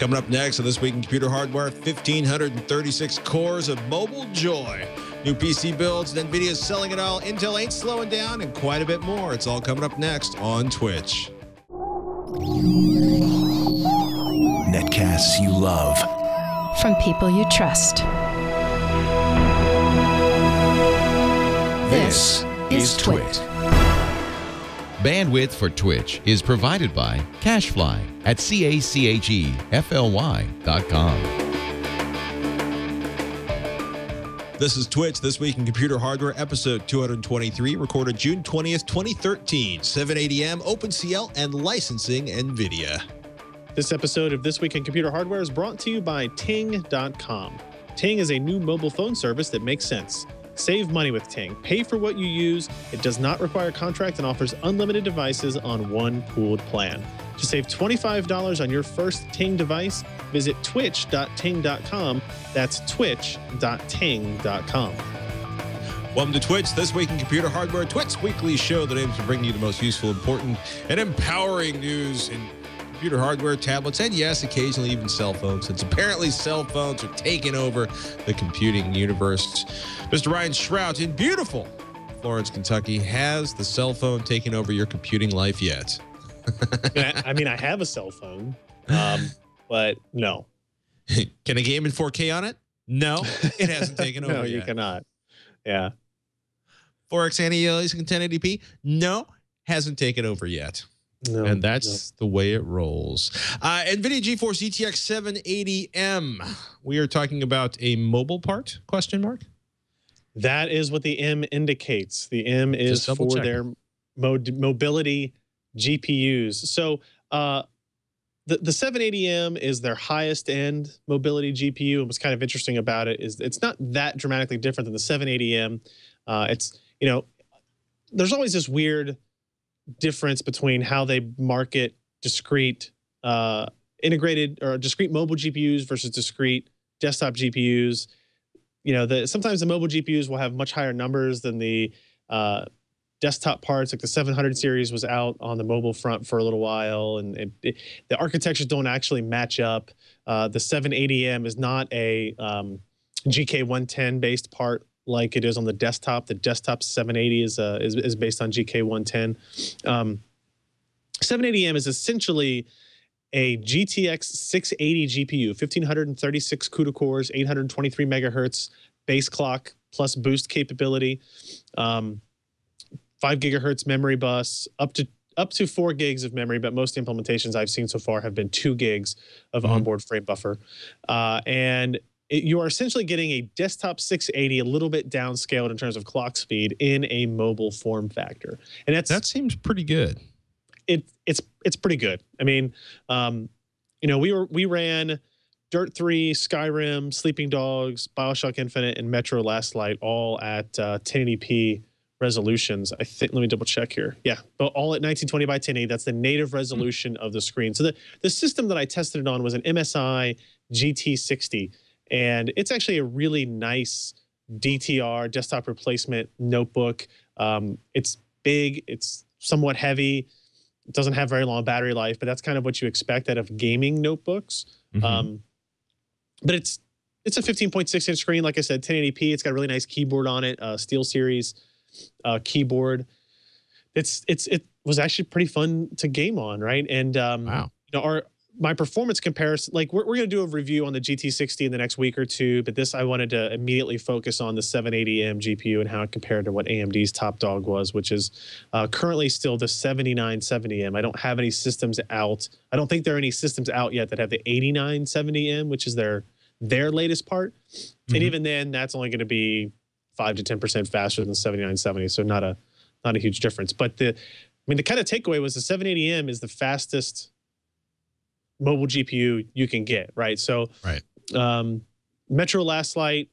Coming up next on This Week in Computer Hardware, 1,536 cores of mobile joy. New PC builds, Nvidia's selling it all, Intel ain't slowing down, and quite a bit more. It's all coming up next on Twitch. Netcasts you love. From people you trust. This is Twit. Bandwidth for Twitch is provided by CacheFly at CACHEFLY.com. This is Twitch, This Week in Computer Hardware, episode 223, recorded June 20th, 2013, 780M, OpenCL, and licensing Nvidia. This episode of This Week in Computer Hardware is brought to you by Ting.com. Ting is a new mobile phone service that makes sense. Save money with Ting. Pay for what you use. It does not require a contract and offers unlimited devices on one pooled plan. To save $25 on your first Ting device, visit twitch.ting.com. That's twitch.ting.com. Welcome to Twitch, This Week in Computer Hardware, Twitch's weekly show that aims to bring you the most useful, important, and empowering news in computer hardware, tablets, and yes, occasionally even cell phones, since apparently cell phones are taking over the computing universe. Mr. Ryan Shrout in beautiful Florence, Kentucky. Has the cell phone taken over your computing life yet? I mean, I have a cell phone, but no. Can I game in 4K on it? No, it hasn't taken over No, yet. you cannot. Yeah. 4X anti-aliasing 1080p? No, hasn't taken over yet. No, and that's the way it rolls. NVIDIA GeForce GTX 780M. We are talking about a mobile part, question mark? That is what the M indicates. The M is for their mobility GPUs. So the 780M is their highest end mobility GPU. And what's kind of interesting about it is it's not that dramatically different than the 780M. It's, you know, there's always this weird difference between how they market discrete integrated or discrete mobile GPUs versus discrete desktop GPUs. You know, sometimes the mobile GPUs will have much higher numbers than the desktop parts. Like the 700 series was out on the mobile front for a little while, and the architectures don't actually match up. The 780M is not a GK110 based part like it is on the desktop. The desktop 780 is based on GK110. 780M is essentially a GTX 680 GPU, 1,536 CUDA cores, 823 megahertz base clock plus boost capability, 5 gigahertz memory bus, up to 4 gigs of memory, but most implementations I've seen so far have been 2 gigs of onboard frame buffer, you are essentially getting a desktop 680, a little bit downscaled in terms of clock speed in a mobile form factor, and that seems pretty good. It's pretty good. I mean, you know, we ran Dirt 3, Skyrim, Sleeping Dogs, BioShock Infinite, and Metro Last Light all at 1080p resolutions. I think. Let me double check here. Yeah, but all at 1920 by 1080. That's the native resolution of the screen. So the system that I tested it on was an MSI GT60. And it's actually a really nice DTR, desktop replacement notebook. It's big, it's somewhat heavy. It doesn't have very long battery life, but that's kind of what you expect out of gaming notebooks. But it's a 15.6-inch screen. Like I said, 1080p. It's got a really nice keyboard on it, SteelSeries keyboard. It was actually pretty fun to game on, right? And wow. You know, my performance comparison, like we're going to do a review on the GT60 in the next week or two, but I wanted to immediately focus on the 780M GPU and how it compared to what AMD's top dog was, which is currently still the 7970M. I don't have any systems out. I don't think there are any systems out yet that have the 8970M, which is their latest part. And even then, that's only going to be 5 to 10% faster than the 7970, so not a huge difference. But the kind of takeaway was the 780M is the fastest mobile GPU you can get, right? So, Metro Last Light,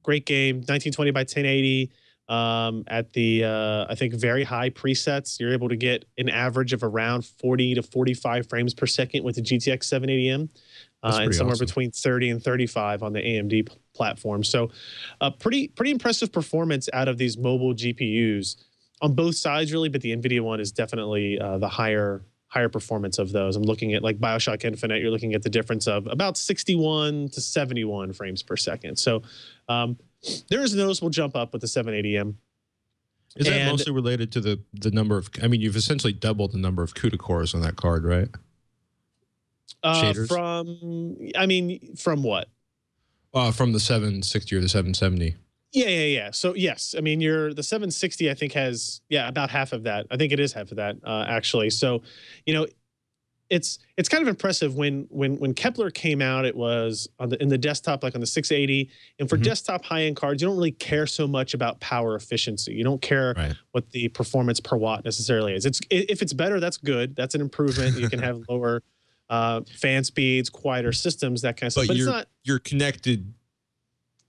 great game, 1920 by 1080. At the I think very high presets, you're able to get an average of around 40 to 45 frames per second with the GTX 780M, and somewhere between 30 and 35 on the AMD platform. So, pretty impressive performance out of these mobile GPUs on both sides, really. But the Nvidia one is definitely the higher higher performance of those. I'm looking at like BioShock Infinite. You're looking at the difference of about 61 to 71 frames per second. So there is a noticeable jump up with the 780M. Is that mostly related to the number of? I mean, you've essentially doubled the number of CUDA cores on that card, right? Shaders? From what? From the 760 or the 770. Yeah. So yes, I mean, the 760 I think has about half of that. I think it is half of that actually. So, you know, it's kind of impressive when Kepler came out. It was in the desktop, like on the 680, and for desktop high-end cards, you don't really care so much about power efficiency. You don't care what the performance per watt necessarily is. If it's better, that's good. That's an improvement. You can have lower fan speeds, quieter systems, that kind of stuff. But it's not. You're connected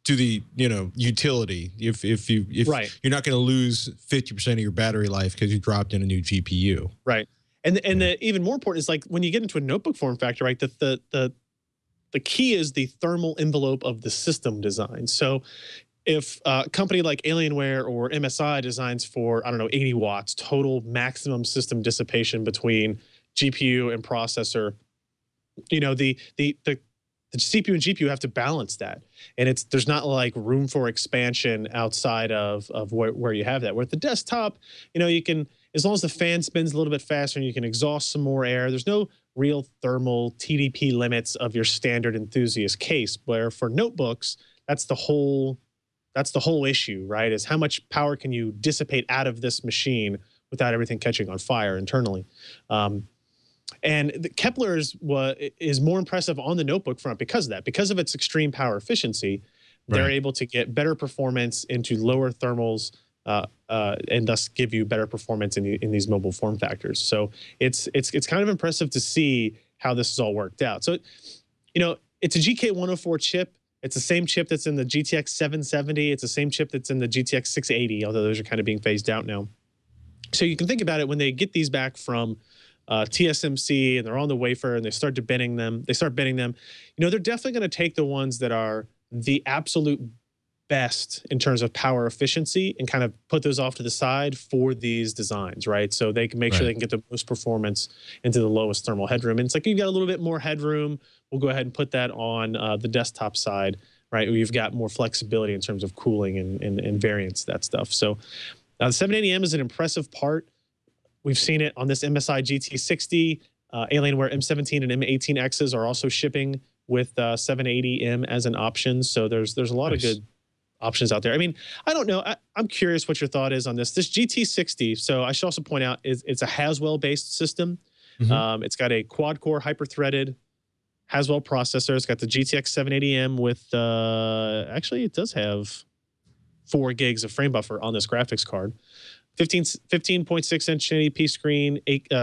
to the utility. If you're not going to lose 50% of your battery life because you dropped in a new GPU. Right. And the even more important is like when you get into a notebook form factor, right? The key is the thermal envelope of the system design. So if a company like Alienware or MSI designs for, I don't know, 80 watts total maximum system dissipation between GPU and processor, the CPU and GPU have to balance that, and there's not like room for expansion outside of where you have that. Where at the desktop, you can, as long as the fan spins a little bit faster and you can exhaust some more air, there's no real thermal TDP limits of your standard enthusiast case. Where for notebooks, that's the whole issue, right? Is how much power can you dissipate out of this machine without everything catching on fire internally. And the Kepler is more impressive on the notebook front because of that. Because of its extreme power efficiency, they're able to get better performance into lower thermals and thus give you better performance in these mobile form factors. So it's kind of impressive to see how this is all worked out. So, it's a GK104 chip. It's the same chip that's in the GTX 770. It's the same chip that's in the GTX 680, although those are kind of being phased out now. So you can think about it when they get these back from TSMC and they're on the wafer and they start binning them. They're definitely going to take the ones that are the absolute best in terms of power efficiency and kind of put those off to the side for these designs, right? So they can make sure they can get the most performance into the lowest thermal headroom. And it's like, you've got a little bit more headroom. We'll go ahead and put that on the desktop side, right? Where you've got more flexibility in terms of cooling and variance, that stuff. So the 780M is an impressive part. We've seen it on this MSI GT60. Alienware M17 and M18Xs are also shipping with 780M as an option. So there's a lot of good options out there. I mean, I don't know. I'm curious what your thought is on this. This GT60, so I should also point out, it's a Haswell-based system. It's got a quad-core hyper-threaded Haswell processor. It's got the GTX 780M with, actually, it does have 4 gigs of frame buffer on this graphics card. 15.6-inch 1080p screen,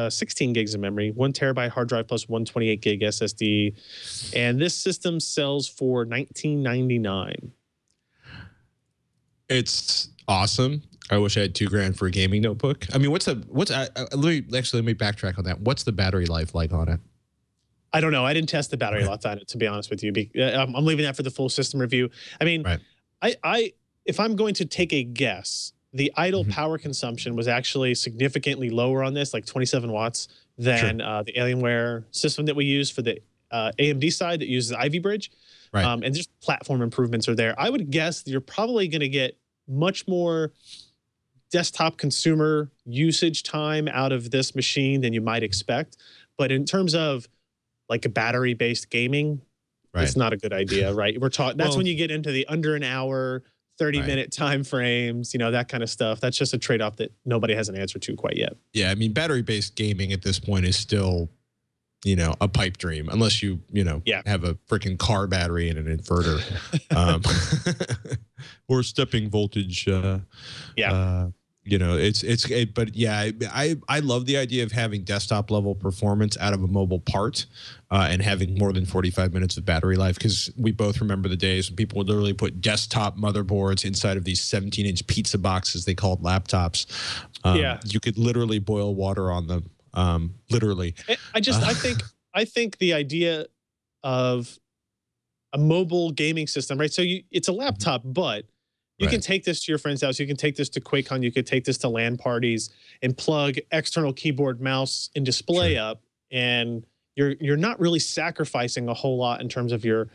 16 gigs of memory, 1 terabyte hard drive plus 128 gig SSD. And this system sells for $19.99. It's awesome. I wish I had $2,000 for a gaming notebook. I mean, let me backtrack on that. What's the battery life like on it? I don't know. I didn't test the battery life on it, to be honest with you. I'm leaving that for the full system review. I mean, if I'm going to take a guess, the idle power consumption was actually significantly lower on this, like 27 watts, than the Alienware system that we use for the AMD side that uses Ivy Bridge. And just platform improvements are there. I would guess that you're probably going to get much more desktop consumer usage time out of this machine than you might expect. But in terms of like a battery-based gaming, it's not a good idea, right? We're talking. That's when you get into the under an hour, 30-minute time frames, that kind of stuff. That's just a trade-off that nobody has an answer to quite yet. Yeah, I mean, battery-based gaming at this point is still, a pipe dream, unless you have a freaking car battery and an inverter, or stepping voltage. But I love the idea of having desktop level performance out of a mobile part, and having more than 45 minutes of battery life, because we both remember the days when people would literally put desktop motherboards inside of these 17-inch pizza boxes they called laptops. You could literally boil water on them. Literally. I think the idea of a mobile gaming system, right? So it's a laptop, but You can take this to your friend's house. You can take this to QuakeCon. You could take this to LAN parties and plug external keyboard, mouse, and display up, and you're not really sacrificing a whole lot in terms of your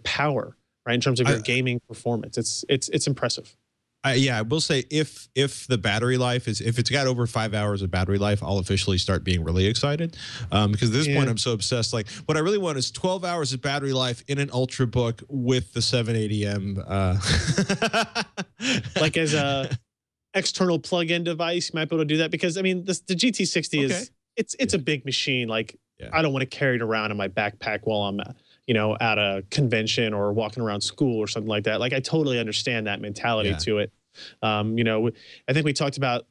power, right? In terms of your gaming performance, it's impressive. Yeah, I will say if the battery life if it's got over 5 hours of battery life, I'll officially start being really excited, because at this point I'm so obsessed. Like, what I really want is 12 hours of battery life in an Ultrabook with the 780M. Like, as a external plug-in device, you might be able to do that, because I mean the GT60 is it's a big machine. Like, I don't want to carry it around in my backpack while I'm at a convention or walking around school or something like that. Like, I totally understand that mentality to it. I think we talked about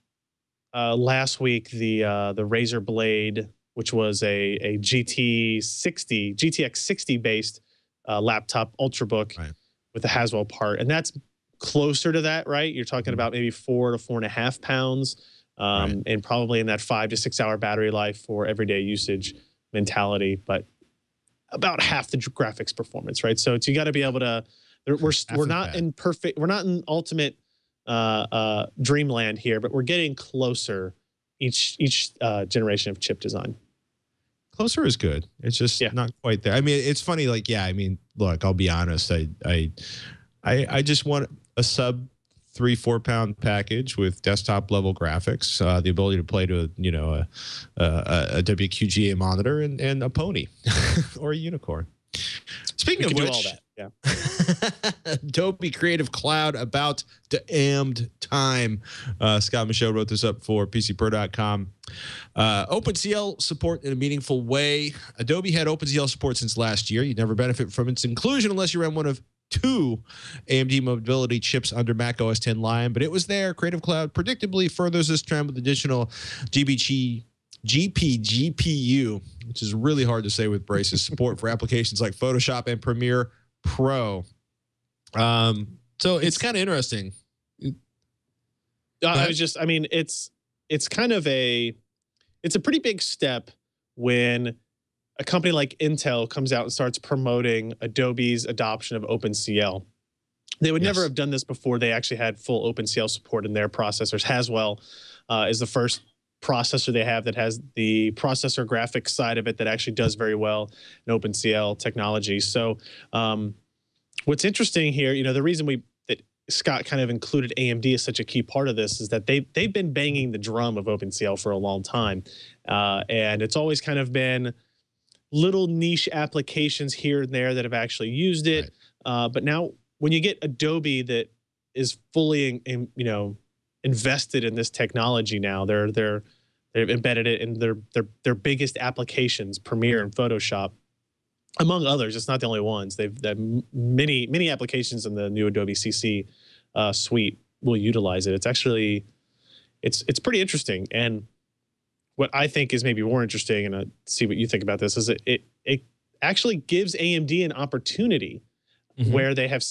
last week the Razer Blade, which was a GTX 60 based laptop Ultrabook with a Haswell part, and that's closer to that, right? You're talking about maybe 4 to 4.5 pounds, and probably in that 5 to 6 hour battery life for everyday usage mentality, but about half the graphics performance, right? So you got to be able to. We're not in perfect. We're not in ultimate dreamland here, but we're getting closer each generation of chip design. Closer is good. It's just not quite there. I mean, it's funny. Like, I mean, look, I'll be honest. I just want a sub 3-4 pound package with desktop level graphics, the ability to play to a WQGA monitor, and a pony or a unicorn. Speaking of which, do all that. Adobe Creative Cloud about to end time. Scott Michaud wrote this up for PCPro.com. OpenCL support in a meaningful way. Adobe had OpenCL support since last year. You'd never benefit from its inclusion unless you ran one of 2 AMD mobility chips under Mac OS X Lion, but it was there. Creative Cloud predictably furthers this trend with additional GPGPU, which is really hard to say with braces, support for applications like Photoshop and Premiere Pro. So it's kind of interesting. I mean, it's kind of it's a pretty big step when a company like Intel comes out and starts promoting Adobe's adoption of OpenCL. They would never have done this before they actually had full OpenCL support in their processors. Haswell is the first processor they have that has the processor graphics side of it that actually does very well in OpenCL technology. So what's interesting here, the reason that Scott kind of included AMD as such a key part of this is that they've been banging the drum of OpenCL for a long time. And it's always kind of been little niche applications here and there that have actually used it. But now when you get Adobe that is fully, invested in this technology now, they've embedded it in their biggest applications, Premiere and Photoshop, among others. It's not the only ones. They've many applications in the new Adobe CC suite will utilize it. It's actually, it's pretty interesting. And what I think is maybe more interesting, and I'll see what you think about this, is it actually gives AMD an opportunity where they have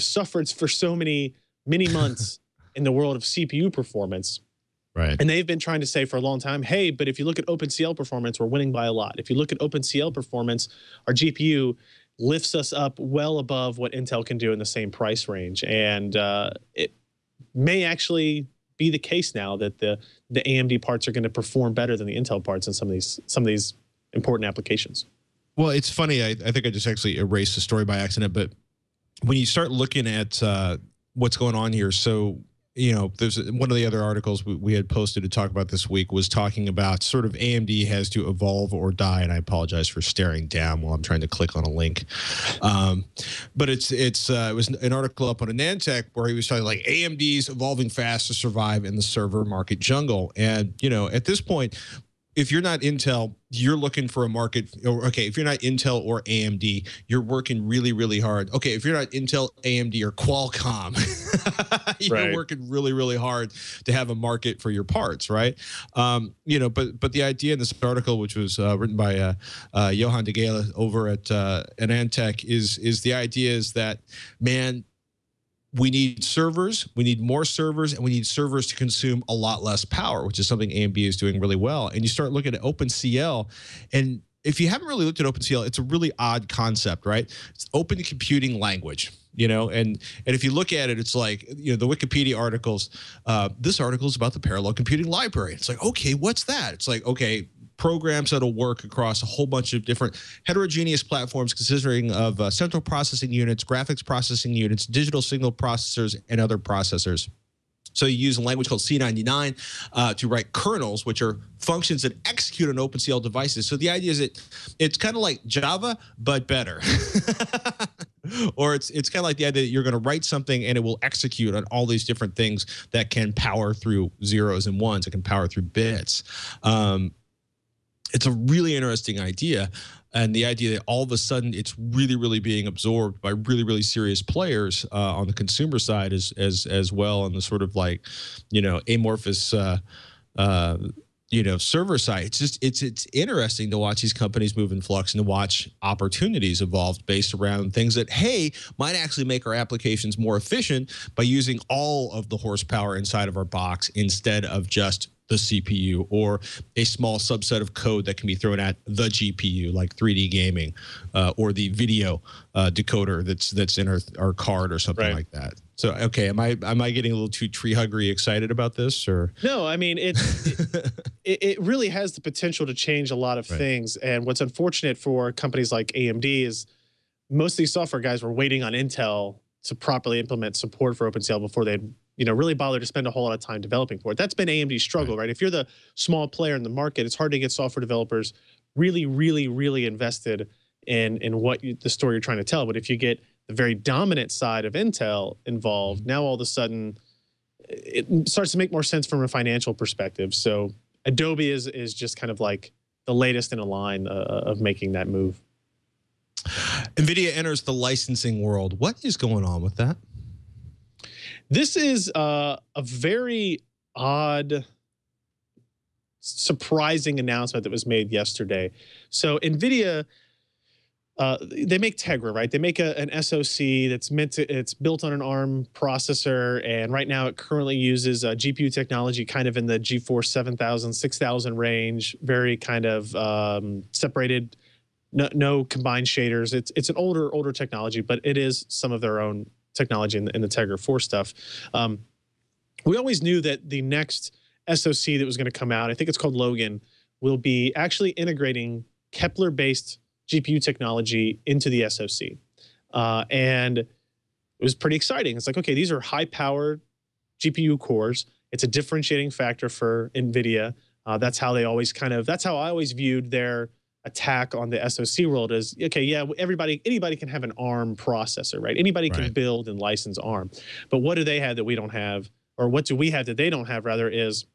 suffered for so many months in the world of CPU performance. And they've been trying to say for a long time, hey, but if you look at OpenCL performance, we're winning by a lot. If you look at OpenCL performance, our GPU lifts us up well above what Intel can do in the same price range. And it may actually be the case now that the AMD parts are going to perform better than the Intel parts in some of these important applications. Well, it's funny. I think I just actually erased the story by accident, but when you start looking at what's going on here, so there's one of the other articles we had posted to talk about this week was talking about sort of AMD has to evolve or die, and I apologize for staring down while I'm trying to click on a link. But it was an article up on AnandTech where he was talking like AMD's evolving fast to survive in the server market jungle, and at this point, if you're not Intel, you're looking for a market. Okay, if you're not Intel or AMD, you're working really, really hard. Okay, if you're not Intel, AMD, or Qualcomm, you're working really, really hard to have a market for your parts, right? But the idea in this article, which was written by Johan de Gela over at AnandTech, is the idea is that, man, we need servers, we need more servers, and we need servers to consume a lot less power, which is something AMD is doing really well. And you start looking at OpenCL, and if you haven't really looked at OpenCL, it's a really odd concept, right? It's open computing language. you know, and if you look at it, it's like, you know, the Wikipedia articles, this article is about the parallel computing library. It's like, okay, what's that? It's like, okay, programs that'll work across a whole bunch of different heterogeneous platforms consisting of central processing units, graphics processing units, digital signal processors, and other processors. So you use a language called C99 to write kernels, which are functions that execute on OpenCL devices. So the idea is that it's kind of like Java, but better. Or it's kind of like the idea that you're going to write something and it will execute on all these different things that can power through zeros and ones. It can power through bits. It's a really interesting idea. And the idea that all of a sudden it's really, really being absorbed by really, really serious players on the consumer side as well, on the sort of like, you know, amorphous, you know, server side. It's just it's interesting to watch these companies move in flux and to watch opportunities evolve based around things that, hey, might actually make our applications more efficient by using all of the horsepower inside of our box instead of just the CPU or a small subset of code that can be thrown at the GPU, like 3D gaming or the video decoder that's in our card or something like that. So, okay, am I getting a little too tree huggery excited about this, or? No, I mean it really has the potential to change a lot of things. And what's unfortunate for companies like AMD is most of these software guys were waiting on Intel to properly implement support for OpenCL before they'd, you know, really bother to spend a whole lot of time developing for it. That's been AMD's struggle, right? If you're the small player in the market, it's hard to get software developers really, really, really invested in the story you're trying to tell. But if you get the very dominant side of Intel involved, now all of a sudden it starts to make more sense from a financial perspective. So Adobe is just kind of like the latest in a line of making that move. Nvidia enters the licensing world. What is going on with that? This is a very odd, surprising announcement that was made yesterday. So Nvidia, they make Tegra, right? They make an SoC that's it's built on an ARM processor, and right now it currently uses GPU technology kind of in the GeForce 7000, 6000 range, very kind of separated, no combined shaders. It's an older technology, but it is some of their own technology in the Tegra 4 stuff. We always knew that the next SoC that was going to come out, I think it's called Logan, will be actually integrating Kepler-based GPU technology into the SoC. And it was pretty exciting. It's like, okay, these are high-powered GPU cores. It's a differentiating factor for NVIDIA. That's how they always that's how I always viewed their attack on the SoC world is, okay, yeah, anybody can have an ARM processor, right? Anybody can build and license ARM. But what do they have that we don't have? Or what do we have that they don't have, rather, is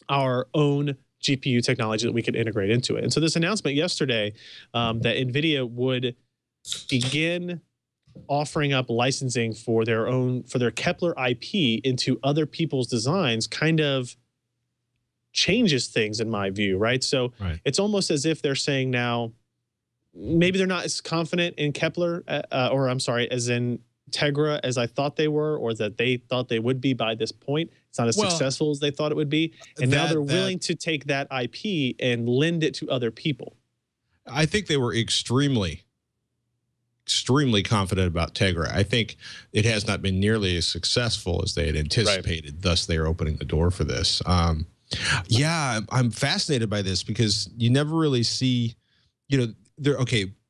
our own GPU technology that we could integrate into it. And so this announcement yesterday that NVIDIA would begin offering up licensing for their Kepler IP into other people's designs kind of changes things in my view, right? So it's almost as if they're saying now, maybe they're not as confident in Kepler, or I'm sorry, as in Tegra as I thought they were, or that they thought they would be by this point. It's not as successful as they thought it would be. And now they're willing to take that IP and lend it to other people. I think they were extremely confident about Tegra. I think it has not been nearly as successful as they had anticipated. Thus, they are opening the door for this. Yeah, I'm fascinated by this because you never really see, you know,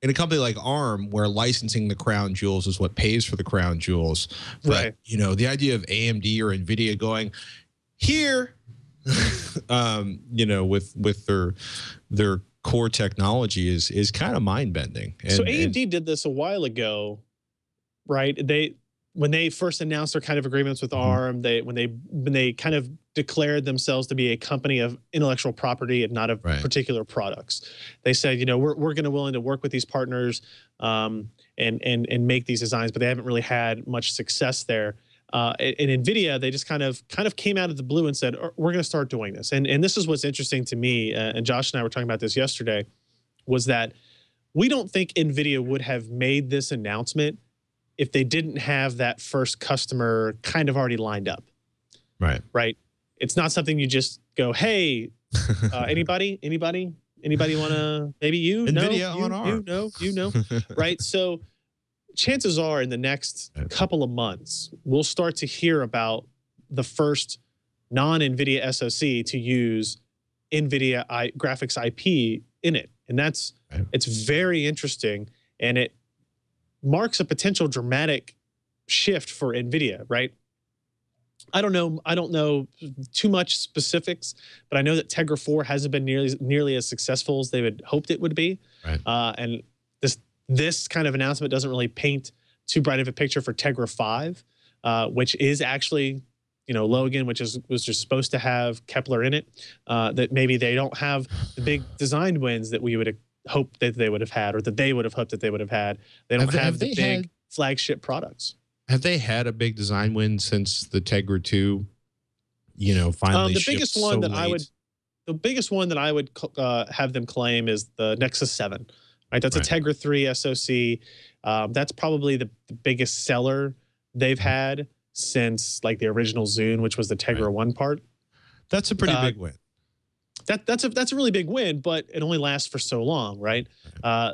in a company like ARM where licensing the crown jewels is what pays for the crown jewels. But, you know, the idea of AMD or NVIDIA going here, you know, with their core technology is kind of mind bending. So AMD did this a while ago, right? When they first announced their kind of agreements with ARM, when they kind of declared themselves to be a company of intellectual property and not of particular products, they said, you know, we're going to willing to work with these partners and make these designs, but they haven't really had much success there. In NVIDIA, they just kind of came out of the blue and said, we're going to start doing this. And this is what's interesting to me, and Josh and I were talking about this yesterday, was that we don't think NVIDIA would have made this announcement if they didn't have that first customer kind of already lined up. Right. It's not something you just go, hey, anybody want to, maybe you? NVIDIA no, on ARM. you know, right? So chances are in the next couple of months, we'll start to hear about the first non-NVIDIA SoC to use NVIDIA graphics IP in it. And it's very interesting, and it marks a potential dramatic shift for NVIDIA, right? I don't know too much specifics, but I know that Tegra 4 hasn't been nearly as successful as they had hoped it would be. Right. And this kind of announcement doesn't really paint too bright of a picture for Tegra 5, which is actually, Logan, which was just supposed to have Kepler in it. That maybe they don't have the big design wins that we would have hoped that they would have had, or that they would have hoped that they would have had. They don't have the big flagship products. Have they had a big design win since the Tegra 2, finally the shipped biggest one so that late? the biggest one that I would have them claim is the Nexus 7. Right, that's a Tegra 3 SoC. That's probably the biggest seller they've had since like the original Zune, which was the Tegra 1 part. That's a pretty big win. That's a really big win, but it only lasts for so long, right?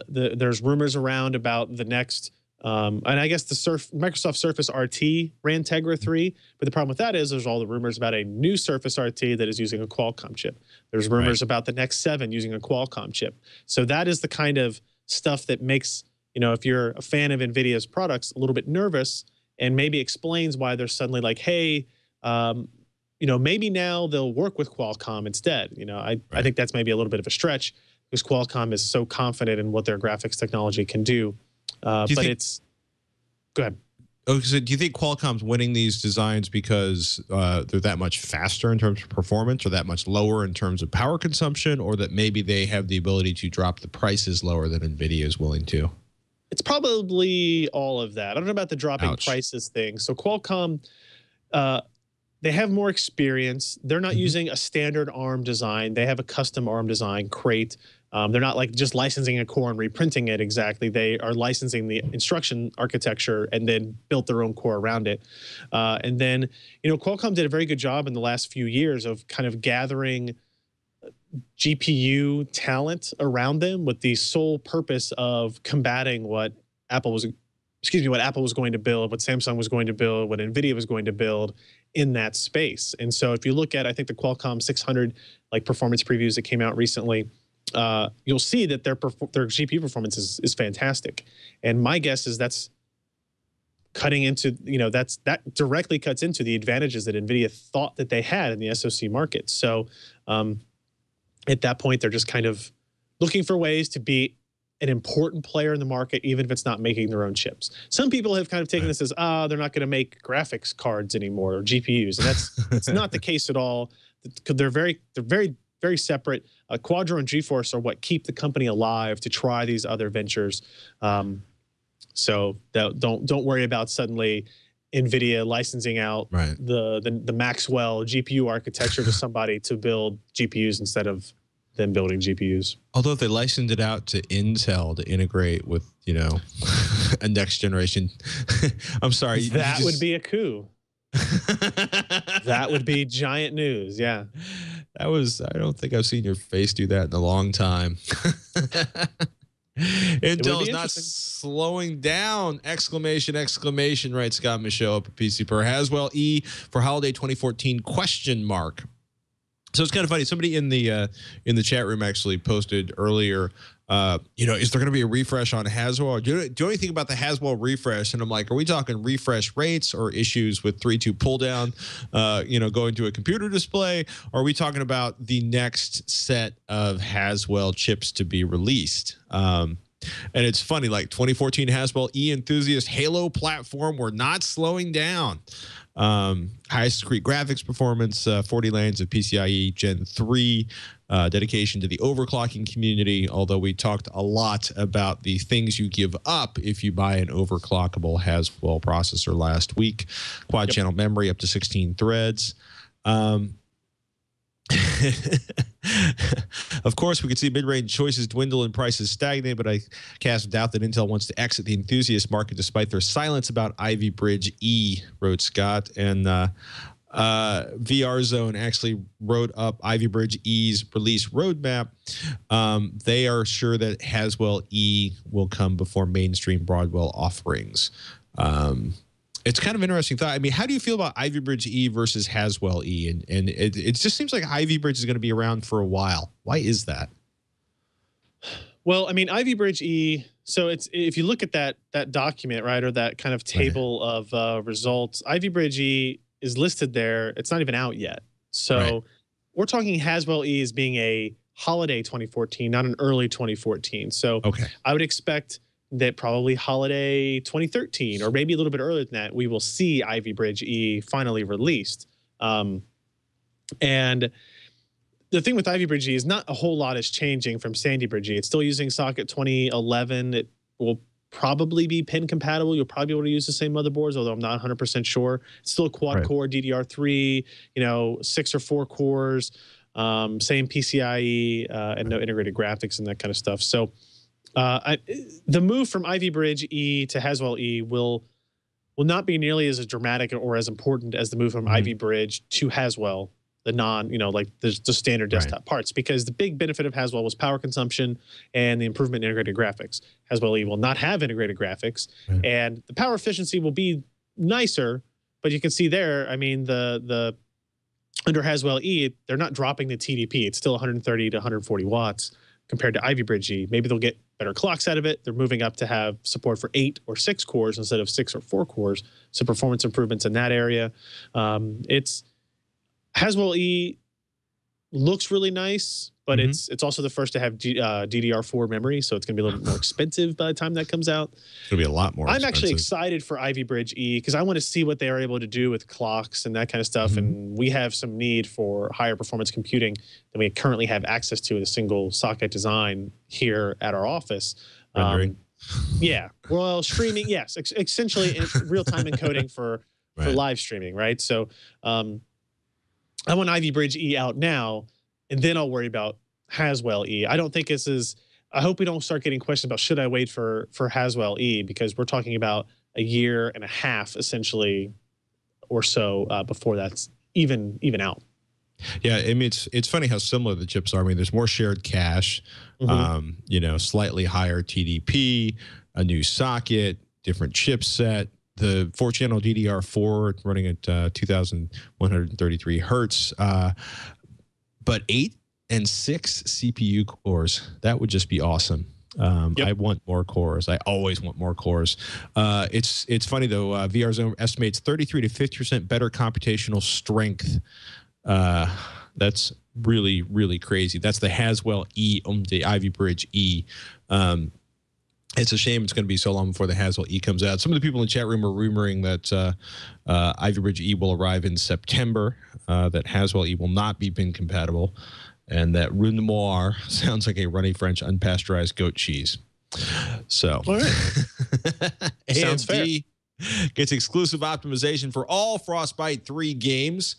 There's rumors around about the next. And I guess the Microsoft Surface RT ran Tegra 3, but the problem with that is there's all the rumors about a new Surface RT that is using a Qualcomm chip. There's rumors about the next 7 using a Qualcomm chip. So that is the kind of stuff that makes, if you're a fan of NVIDIA's products, a little bit nervous, and maybe explains why they're suddenly like, hey, maybe now they'll work with Qualcomm instead. I think that's maybe a little bit of a stretch because Qualcomm is so confident in what their graphics technology can do. Go ahead. Oh, so do you think Qualcomm's winning these designs because they're that much faster in terms of performance, or that much lower in terms of power consumption, or that maybe they have the ability to drop the prices lower than NVIDIA is willing to? It's probably all of that. I don't know about the dropping prices thing. So Qualcomm, they have more experience. They're not using a standard ARM design. They have a custom ARM design, Crate. They're not like just licensing a core and reprinting it exactly. They are licensing the instruction architecture and then built their own core around it. And then, Qualcomm did a very good job in the last few years of kind of gathering GPU talent around them with the sole purpose of combating what Apple was going to build, what Samsung was going to build, what Nvidia was going to build in that space. And so if you look at, I think the Qualcomm 600 performance previews that came out recently, you'll see that their GPU performance is fantastic. And my guess is that's cutting into, that directly cuts into the advantages that Nvidia thought that they had in the SoC market. So at that point, they're just kind of looking for ways to be an important player in the market, even if it's not making their own chips. Some people have kind of taken this as, they're not going to make graphics cards anymore, or GPUs. And that's not the case at all. They're very separate. Quadro and GeForce are what keep the company alive to try these other ventures. So don't worry about suddenly NVIDIA licensing out the Maxwell GPU architecture to somebody to build GPUs instead of them building GPUs. Although if they licensed it out to Intel to integrate with, a next generation, I'm sorry. That would be a coup. That would be giant news. Yeah. I don't think I've seen your face do that in a long time. Intel is not slowing down! Exclamation, exclamation, right, Scott Michaud up at PC Per. Haswell E for holiday 2014 ? So it's kind of funny. Somebody in the chat room actually posted earlier, is there going to be a refresh on Haswell? Do anything about the Haswell refresh? And I'm like, are we talking refresh rates or issues with 3.2 pull down, going to a computer display? Or are we talking about the next set of Haswell chips to be released? And it's funny, like 2014 Haswell E enthusiast Halo platform, we're not slowing down. Highest discrete graphics performance, 40 lanes of PCIe Gen 3, dedication to the overclocking community, although we talked a lot about the things you give up if you buy an overclockable Haswell processor last week. Quad channel memory up to 16 threads. Of course, we could see mid-range choices dwindle and prices stagnate, but I cast doubt that Intel wants to exit the enthusiast market despite their silence about Ivy Bridge E, wrote Scott. And VR Zone actually wrote up Ivy Bridge E's release roadmap. They are sure that Haswell E will come before mainstream Broadwell offerings. It's kind of an interesting thought. I mean, how do you feel about Ivy Bridge E versus Haswell E? And it just seems like Ivy Bridge is going to be around for a while. Why is that? Well, I mean, Ivy Bridge E. So it's, if you look at that document, right, or that kind of table of results, Ivy Bridge E is listed there. It's not even out yet. So we're talking Haswell E as being a holiday 2014, not an early 2014. So I would expect that probably holiday 2013, or maybe a little bit earlier than that, we will see Ivy Bridge E finally released. And the thing with Ivy Bridge E is not a whole lot is changing from Sandy Bridge E. It's still using socket 2011. It will probably be pin compatible. You'll probably be able to use the same motherboards, although I'm not 100% sure. It's still a quad core DDR3, 6 or 4 cores, same PCIe, and no integrated graphics and that kind of stuff. So the move from Ivy Bridge E to Haswell E will not be nearly as dramatic or as important as the move from Ivy Bridge to Haswell, the like the standard desktop parts, because the big benefit of Haswell was power consumption and the improvement in integrated graphics. Haswell E will not have integrated graphics, and the power efficiency will be nicer, but you can see there, I mean, the under Haswell E, they're not dropping the TDP. It's still 130 to 140 watts compared to Ivy Bridge E. Maybe they'll get better clocks out of it. They're moving up to have support for 8 or 6 cores instead of 6 or 4 cores. So performance improvements in that area. Haswell E looks really nice, but it's also the first to have DDR4 memory, so it's going to be a little bit more expensive by the time that comes out. It's going to be a lot more expensive. I'm actually excited for Ivy Bridge E because I want to see what they are able to do with clocks and that kind of stuff, and we have some need for higher performance computing than we currently have access to in a single socket design here at our office. Yeah, well, streaming, yes, essentially real-time encoding for live streaming, right? So I want Ivy Bridge E out now, and then I'll worry about Haswell E. I don't think this is, I hope we don't start getting questions about should I wait for Haswell E, because we're talking about a year and a half essentially or so before that's even out. Yeah, I mean, it's funny how similar the chips are. I mean, there's more shared cache, slightly higher TDP, a new socket, different chipset. The 4-channel DDR4 running at 2,133 hertz, but 8 and 6 CPU cores. That would just be awesome. I want more cores. I always want more cores. It's funny though. VR Zone estimates 33 to 50% better computational strength. That's really, really crazy. That's the Haswell E on the Ivy Bridge E. It's a shame it's going to be so long before the Haswell E comes out. Some of the people in the chat room are rumoring that Ivy Bridge E will arrive in September, that Haswell E will not be pin compatible, and that Rue Noir sounds like a runny French unpasteurized goat cheese. So, all right. Sounds fair. Gets exclusive optimization for all Frostbite 3 games.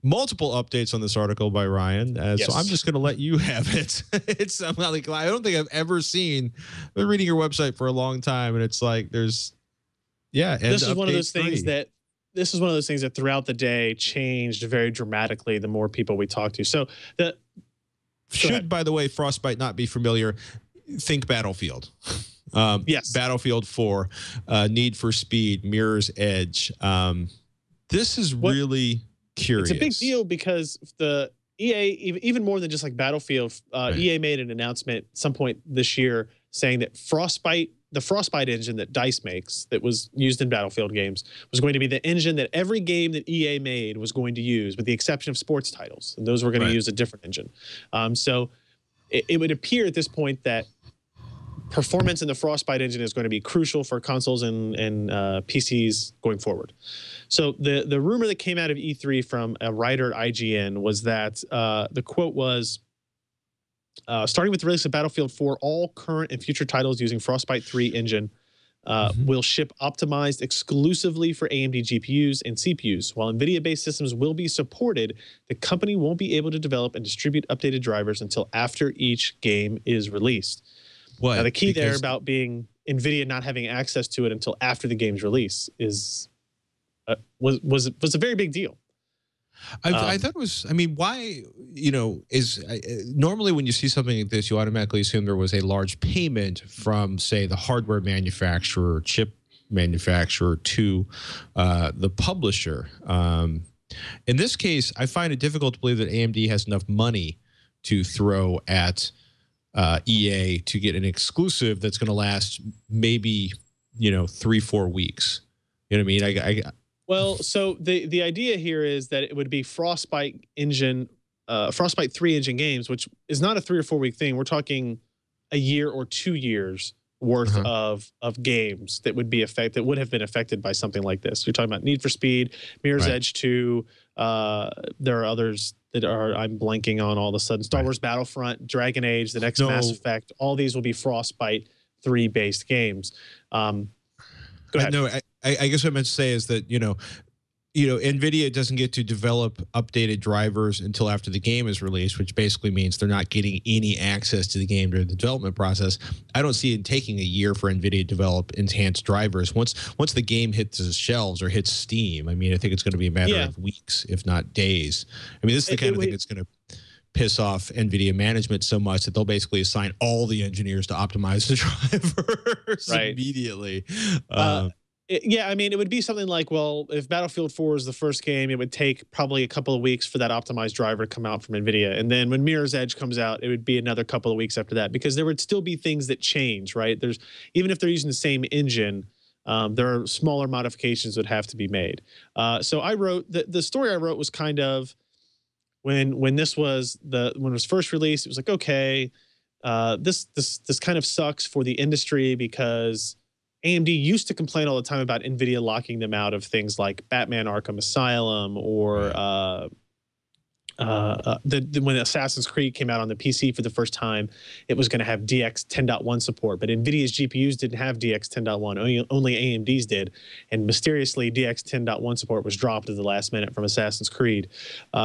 Multiple updates on this article by Ryan. So I'm just going to let you have it. It's somehow like, I don't think I've ever seen. I've been reading your website for a long time, and it's like there's, this is one of those things that throughout the day changed very dramatically the more people we talk to. So by the way, Frostbite not be familiar, think Battlefield. Battlefield 4, Need for Speed, Mirror's Edge. This is really curious. It's a big deal because the EA, even more than just like Battlefield, EA made an announcement at some point this year saying that the Frostbite engine that DICE makes, that was used in Battlefield games, was going to be the engine that every game that EA made was going to use, with the exception of sports titles, and those were going to use a different engine. So it would appear at this point that performance in the Frostbite engine is going to be crucial for consoles and PCs going forward. So the rumor that came out of E3 from a writer at IGN was that the quote was, starting with the release of Battlefield 4, all current and future titles using Frostbite 3 engine will ship optimized exclusively for AMD GPUs and CPUs. While NVIDIA-based systems will be supported, the company won't be able to develop and distribute updated drivers until after each game is released. Now, the key there about being NVIDIA not having access to it until after the game's release is was a very big deal. I thought it was, I mean, why, normally when you see something like this, you automatically assume there was a large payment from, say, the hardware manufacturer, chip manufacturer to the publisher. In this case, I find it difficult to believe that AMD has enough money to throw at EA to get an exclusive that's going to last maybe, 3-4 weeks. You know what I mean? Well, so the idea here is that it would be Frostbite engine, Frostbite 3 engine games, which is not a 3 or 4 week thing. We're talking a year or 2 years worth of games that would have been affected by something like this. You're talking about Need for Speed, Mirror's Edge 2. There are others that I'm blanking on all of a sudden. Star Wars Battlefront, Dragon Age, the next Mass Effect. All these will be Frostbite 3 based games. Go ahead. No, I guess what I meant to say is that, NVIDIA doesn't get to develop updated drivers until after the game is released, which basically means they're not getting any access to the game during the development process. I don't see it taking a year for NVIDIA to develop enhanced drivers. Once the game hits the shelves or hits Steam, I mean, I think it's going to be a matter of weeks, if not days. I mean, this is the kind of thing that's going to piss off NVIDIA management so much that they'll basically assign all the engineers to optimize the drivers immediately. Yeah, I mean, it would be something like, well, if Battlefield 4 is the first game, it would take probably a couple of weeks for that optimized driver to come out from NVIDIA. And then when Mirror's Edge comes out, it would be another couple of weeks after that, because there would still be things that change, right? Even if they're using the same engine, there are smaller modifications that have to be made. So I wrote, the story I wrote was kind of, when it was first released, it was like, okay, this kind of sucks for the industry, because AMD used to complain all the time about NVIDIA locking them out of things like Batman Arkham Asylum, or when Assassin's Creed came out on the PC for the first time, it was going to have DX 10.1 support, but NVIDIA's GPUs didn't have DX 10.1, only AMD's did, and mysteriously DX 10.1 support was dropped at the last minute from Assassin's Creed.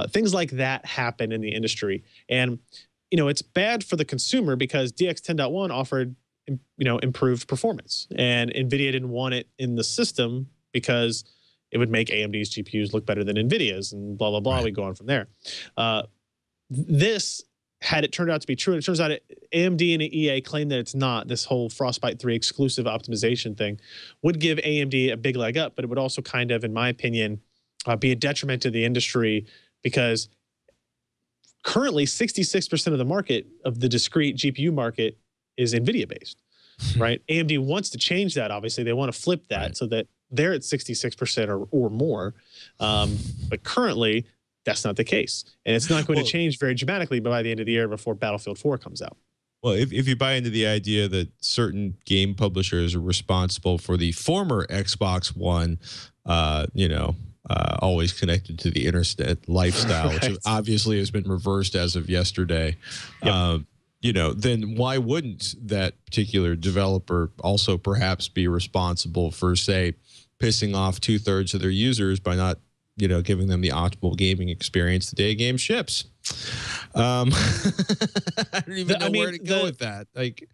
Things like that happen in the industry, and it's bad for the consumer, because DX 10.1 offered improved performance, and NVIDIA didn't want it in the system because it would make AMD's GPUs look better than NVIDIA's, and blah, blah, blah. We go on from there. This, had it turned out to be true, and it turns out AMD and EA claim that it's not, this whole Frostbite 3 exclusive optimization thing would give AMD a big leg up, but it would also kind of, in my opinion, be a detriment to the industry, because currently 66% of the market, of the discrete GPU market, is NVIDIA based, right? AMD wants to change that. Obviously, they want to flip that so that they're at 66% or more. But currently, that's not the case, and it's not going to change very dramatically by the end of the year, before Battlefield 4 comes out. Well, if you buy into the idea that certain game publishers are responsible for the former Xbox One, always connected to the internet lifestyle, which obviously has been reversed as of yesterday. Then why wouldn't that particular developer also perhaps be responsible for, say, pissing off 2/3 of their users by not, giving them the optimal gaming experience the day a game ships? I don't even know where to go with that. Like,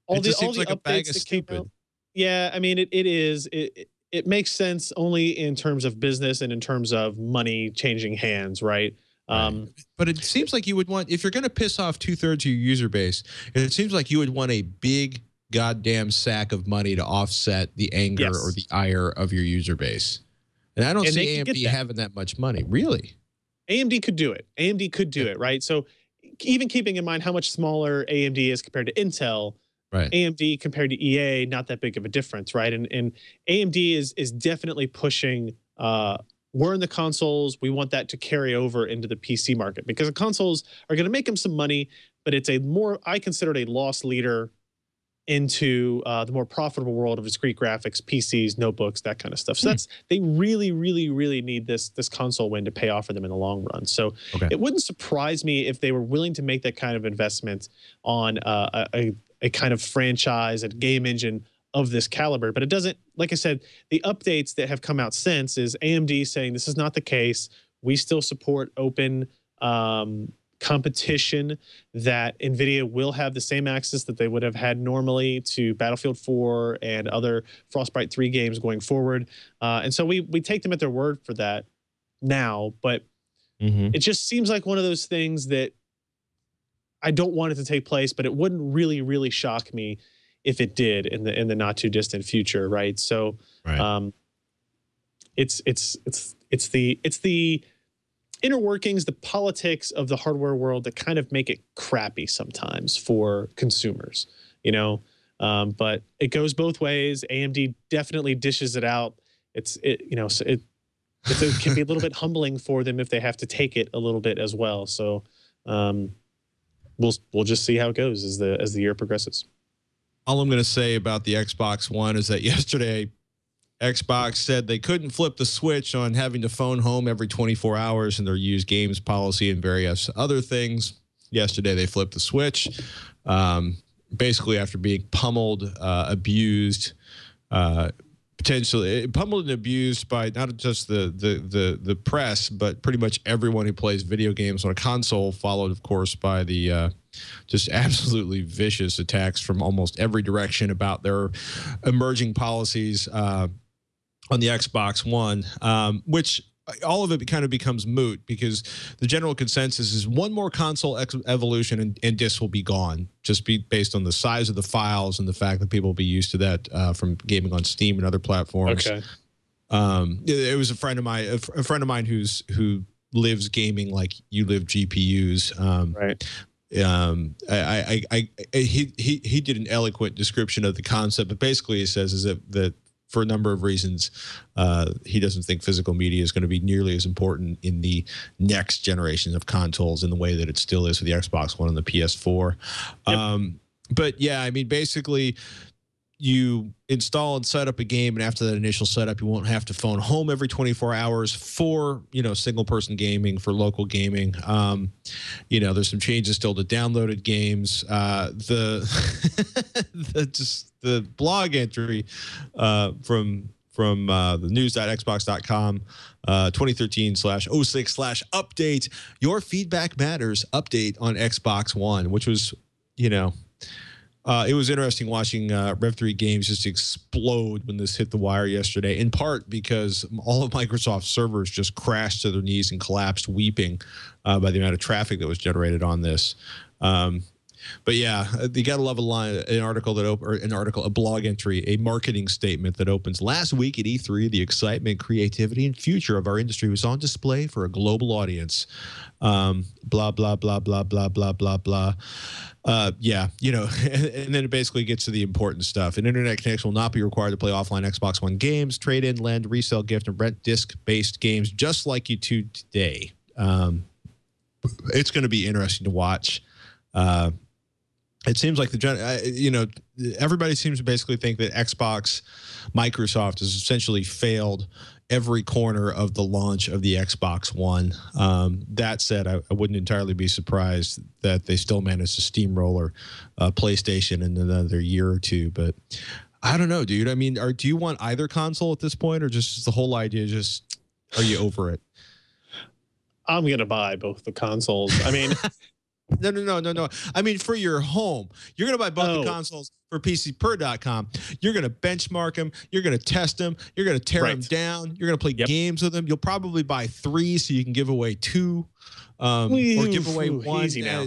it just seems like a bag of stupid. Yeah, I mean, it makes sense only in terms of business and in terms of money changing hands, right? But it seems like you would want, if you're going to piss off 2/3 of your user base, it seems like you would want a big goddamn sack of money to offset the anger or the ire of your user base. And I don't see AMD having that much money, really. AMD could do it. AMD could do it, right? So even keeping in mind how much smaller AMD is compared to Intel, AMD compared to EA, not that big of a difference, right? And AMD is definitely pushing, we're in the consoles, we want that to carry over into the PC market, because the consoles are going to make them some money, but it's I consider it a loss leader into the more profitable world of discrete graphics, PCs, notebooks, that kind of stuff. So they really, really, really need this console win to pay off for them in the long run. So it wouldn't surprise me if they were willing to make that kind of investment on a kind of franchise, a game engine of this caliber. But it doesn't, like I said, the updates that have come out since is AMD saying this is not the case. We still support open competition, that Nvidia will have the same access that they would have had normally to Battlefield 4 and other Frostbite 3 games going forward. And so we take them at their word for that now, but it just seems like one of those things that I don't want it to take place, but it wouldn't really, really shock me if it did in the not too distant future, right? So it's the inner workings, the politics of the hardware world that kind of make it crappy sometimes for consumers, you know. But it goes both ways. AMD definitely dishes it out. It can be a little bit humbling for them if they have to take it a little bit as well. So we'll just see how it goes as the year progresses. All I'm going to say about the Xbox One is that yesterday Xbox said they couldn't flip the switch on having to phone home every 24 hours in their used games policy and various other things. Yesterday they flipped the switch, basically after being pummeled, abused, potentially pummeled and abused by not just the press, but pretty much everyone who plays video games on a console, followed, of course, by the just absolutely vicious attacks from almost every direction about their emerging policies on the Xbox One, which all of it kind of becomes moot because the general consensus is one more console evolution and discs will be gone, just based on the size of the files and the fact that people will be used to that from gaming on Steam and other platforms. Okay. It was a friend of mine who lives gaming like you live GPUs. Right. He did an eloquent description of the concept, but basically he says is that for a number of reasons, he doesn't think physical media is going to be nearly as important in the next generation of consoles in the way that it still is with the Xbox One and the PS4. Yep. But yeah, I mean, basically, you install and set up a game, and after that initial setup, you won't have to phone home every 24 hours for, single person gaming, for local gaming. There's some changes still to downloaded games. The blog entry from the news.xbox.com 2013/06/update, your feedback matters update on Xbox One, which was, it was interesting watching Rev3 Games just explode when this hit the wire yesterday, in part because all of Microsoft's servers just crashed to their knees and collapsed weeping by the amount of traffic that was generated on this. But yeah, you got to love a blog entry, a marketing statement that opens, last week at E3, the excitement, creativity, and future of our industry was on display for a global audience. Blah, blah, blah, blah, blah, blah, blah, blah. Yeah, and then it basically gets to the important stuff. An internet connection will not be required to play offline Xbox One games, trade in, lend, resell, gift, and rent disc-based games just like you do today. It's going to be interesting to watch. It seems like everybody seems to basically think that Microsoft has essentially failed every corner of the launch of the Xbox One. That said, I wouldn't entirely be surprised that they still managed to steamroller PlayStation in another year or two. But I don't know, dude. I mean, do you want either console at this point, or just the whole idea? Are you over it? I'm gonna buy both the consoles. I mean. No. I mean, for your home, you're going to buy both the consoles for PCPer.com. You're going to benchmark them. You're going to test them. You're going to tear them down. You're going to play games with them. You'll probably buy 3 so you can give away 2. Or give away 1. Easy now.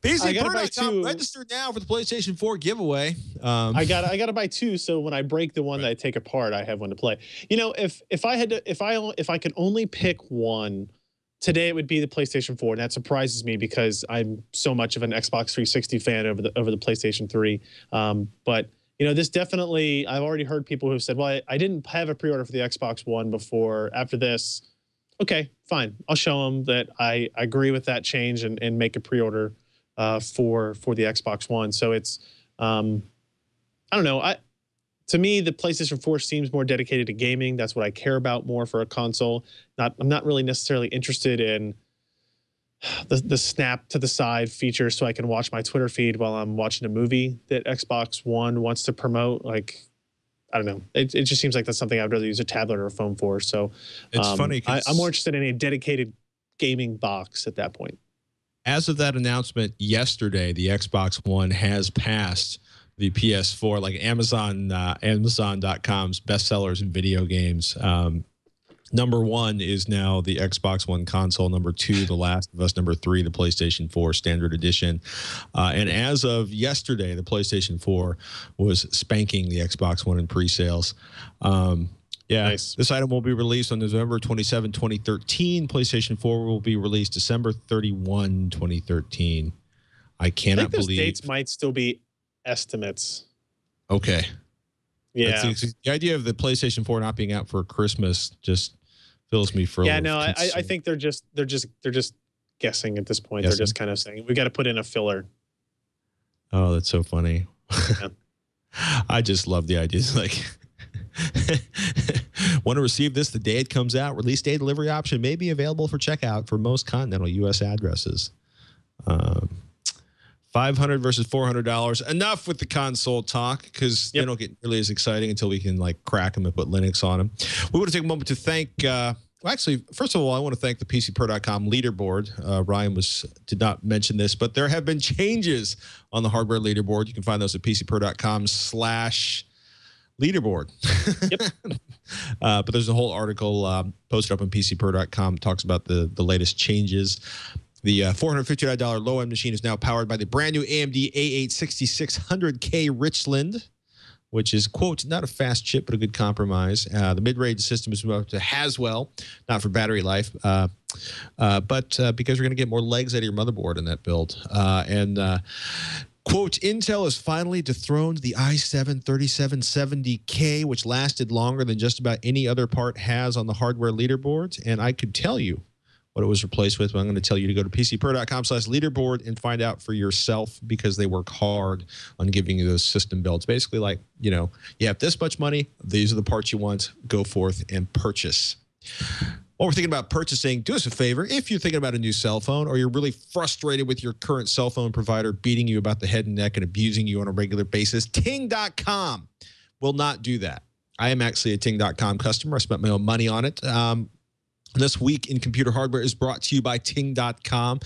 PCPer.com. Register now for the PlayStation 4 giveaway. I gotta buy 2, so when I break the one that I take apart, I have one to play. If I could only pick one. Today it would be the PlayStation 4, and that surprises me because I'm so much of an Xbox 360 fan over the PlayStation 3. But this definitely, I've already heard people who have said, "Well, I didn't have a pre-order for the Xbox One before. After this, okay, fine. I'll show them that I agree with that change and make a pre-order for the Xbox One." So it's, I don't know. To me, the PlayStation 4 seems more dedicated to gaming. That's what I care about more for a console. I'm not really necessarily interested in the snap to the side feature so I can watch my Twitter feed while I'm watching a movie that Xbox One wants to promote. Like, I don't know. It just seems like that's something I'd rather use a tablet or a phone for. So it's funny. I'm more interested in a dedicated gaming box at that point. As of that announcement yesterday, the Xbox One has passed the PS4, like Amazon.com's bestsellers in video games. Number 1 is now the Xbox One console. Number 2, The Last of Us. Number 3, the PlayStation 4 Standard Edition. And as of yesterday, the PlayStation 4 was spanking the Xbox One in pre-sales. Yeah, nice. This item will be released on November 27, 2013. PlayStation 4 will be released December 31, 2013. I cannot believe. Those dates might still be estimates. Okay. Yeah. The idea of the PlayStation 4 not being out for Christmas just fills me for I think they're just guessing at this point. They're just kind of saying we got to put in a filler. Oh, that's so funny. Yeah. I just love the idea. It's like, want to receive this the day it comes out. Release day delivery option may be available for checkout for most continental U.S. addresses. $500 versus $400. Enough with the console talk, because they don't get nearly as exciting until we can like crack them and put Linux on them. We want to take a moment to thank. Well, actually, first of all, I want to thank the PCPro.com leaderboard. Ryan did not mention this, but there have been changes on the hardware leaderboard. You can find those at PCPro.com/leaderboard. Yep. But there's a whole article posted up on PCPro.com talks about the latest changes. The $459 low-end machine is now powered by the brand new AMD A8 6600K Richland, which is, quote, not a fast chip, but a good compromise. The mid-range system is moved up to Haswell, not for battery life, but because you're going to get more legs out of your motherboard in that build. Quote, Intel has finally dethroned the i7 3770K, which lasted longer than just about any other part has on the hardware leaderboards. And I could tell you what it was replaced with, but I'm going to tell you to go to PCPro.com/leaderboard and find out for yourself, because they work hard on giving you those system builds. Basically, like, you know, you have this much money, these are the parts you want, go forth and purchase. While we're thinking about purchasing, do us a favor. If you're thinking about a new cell phone, or you're really frustrated with your current cell phone provider beating you about the head and neck and abusing you on a regular basis, Ting.com will not do that. I am actually a Ting.com customer. I spent my own money on it. This week in computer hardware is brought to you by Ting.com.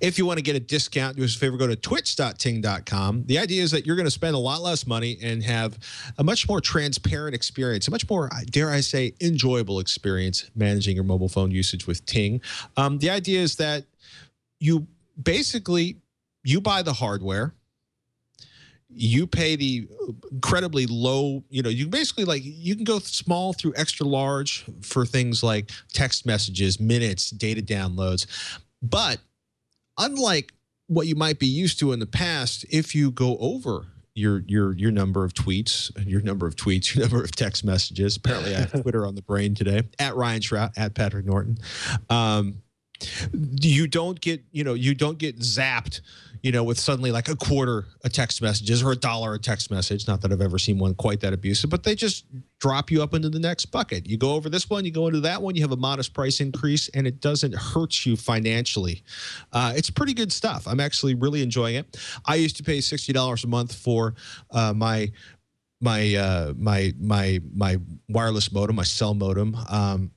If you want to get a discount, do us a favor, go to twitch.ting.com. The idea is that you're going to spend a lot less money and have a much more transparent experience, a much more, dare I say, enjoyable experience managing your mobile phone usage with Ting. The idea is that you basically, you buy the hardware, you pay the incredibly low, you know, you basically, like, you can go small through extra large for things like text messages, minutes, data downloads. But unlike what you might be used to in the past, if you go over your number of tweets, your number of text messages, apparently I have Twitter on the brain today, at Ryan Shrout, at Patrick Norton, you don't get zapped, you know, with suddenly like $0.25 a text messages or $1 a text message. Not that I've ever seen one quite that abusive, but they just drop you up into the next bucket. You go over this one, you go into that one, you have a modest price increase, and it doesn't hurt you financially. It's pretty good stuff. I'm actually really enjoying it. I used to pay $60 a month for my wireless modem, my cell modem.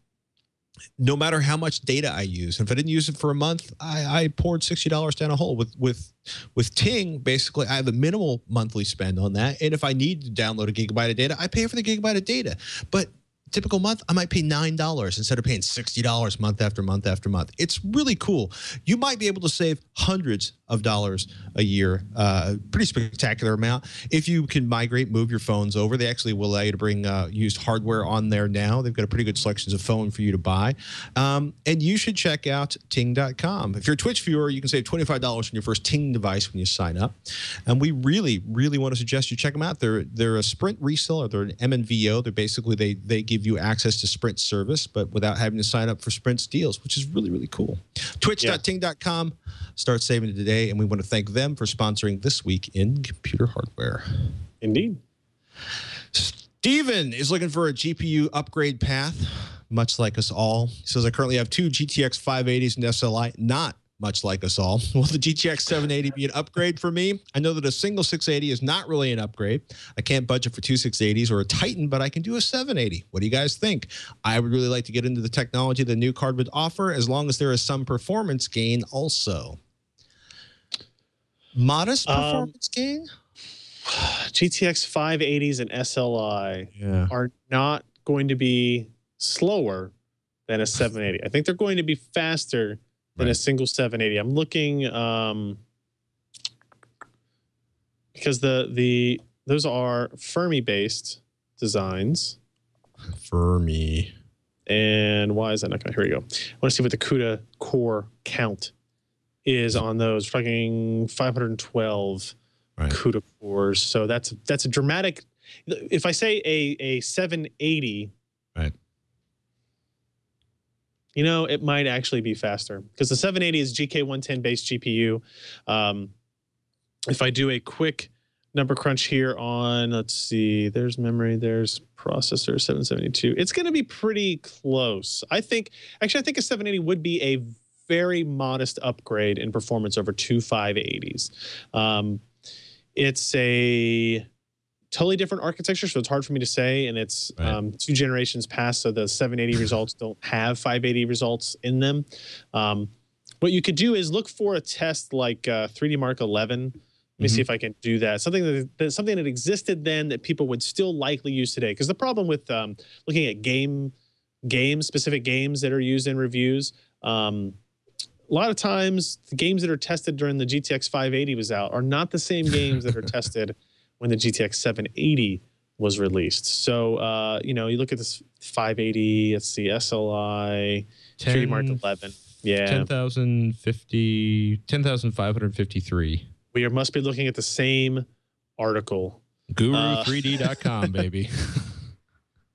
No matter how much data I use, if I didn't use it for a month, I poured $60 down a hole. With Ting, basically, I have a minimal monthly spend on that. And if I need to download a gigabyte of data, I pay for the gigabyte of data. But typical month, I might pay $9 instead of paying $60 month after month after month. It's really cool. You might be able to save hundreds of dollars a year, pretty spectacular amount. If you can move your phones over, they actually will allow you to bring used hardware on there now. They've got a pretty good selections of phone for you to buy. And you should check out Ting.com. If you're a Twitch viewer, you can save $25 on your first Ting device when you sign up. And we really, really want to suggest you check them out. They're a Sprint reseller. They're an MNVO. They're basically, they give you access to Sprint service, but without having to sign up for Sprint's deals, which is really, really cool. Twitch.ting.com. Start saving today. And we want to thank them for sponsoring This Week in Computer Hardware. Indeed. Steven is looking for a GPU upgrade path, much like us all. He says, I currently have two GTX 580s and SLI, not much like us all. Will the GTX 780 be an upgrade for me? I know that a single 680 is not really an upgrade. I can't budget for two 680s or a Titan, but I can do a 780. What do you guys think? I would really like to get into the technology the new card would offer, as long as there is some performance gain also. Modest performance gain? GTX 580s and SLI are not going to be slower than a 780. I think they're going to be faster than a single 780. I'm looking because those are Fermi-based designs. Fermi. And why is that not going to? Here we go. I want to see what the CUDA core count is on those. We're talking 512 CUDA cores. So that's a dramatic. If I say a 780, you know, it might actually be faster because the 780 is GK110 based GPU. If I do a quick number crunch here on, let's see, there's memory, there's processor, 772. It's going to be pretty close. I think a 780 would be a very modest upgrade in performance over two 580s. It's a totally different architecture, so it's hard for me to say, and it's 2 generations past, so the 780 results don't have 580 results in them. What you could do is look for a test like 3D Mark 11. Let me see if I can do that. Something that existed then that people would still likely use today. Because the problem with looking at specific games that are used in reviews, a lot of times the games that are tested during the GTX 580 was out are not the same games that are tested when the GTX 780 was released. So, you know, you look at this 580, let's see, SLI, 3D Mark 11. Yeah. 10,553. We must be looking at the same article. Guru3D.com, baby.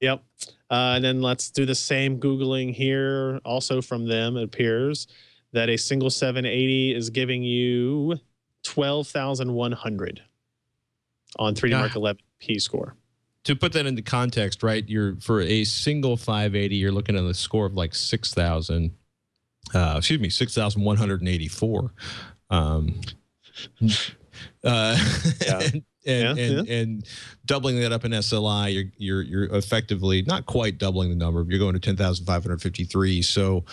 Yep. And then let's do the same Googling here. Also from them, it appears that a single 780 is giving you 12,100 on 3D Mark 11 P score. To put that into context, right? For a single 580, you're looking at a score of like 6,000. 6,184. And doubling that up in SLI, you're effectively not quite doubling the number. You're going to 10,553. So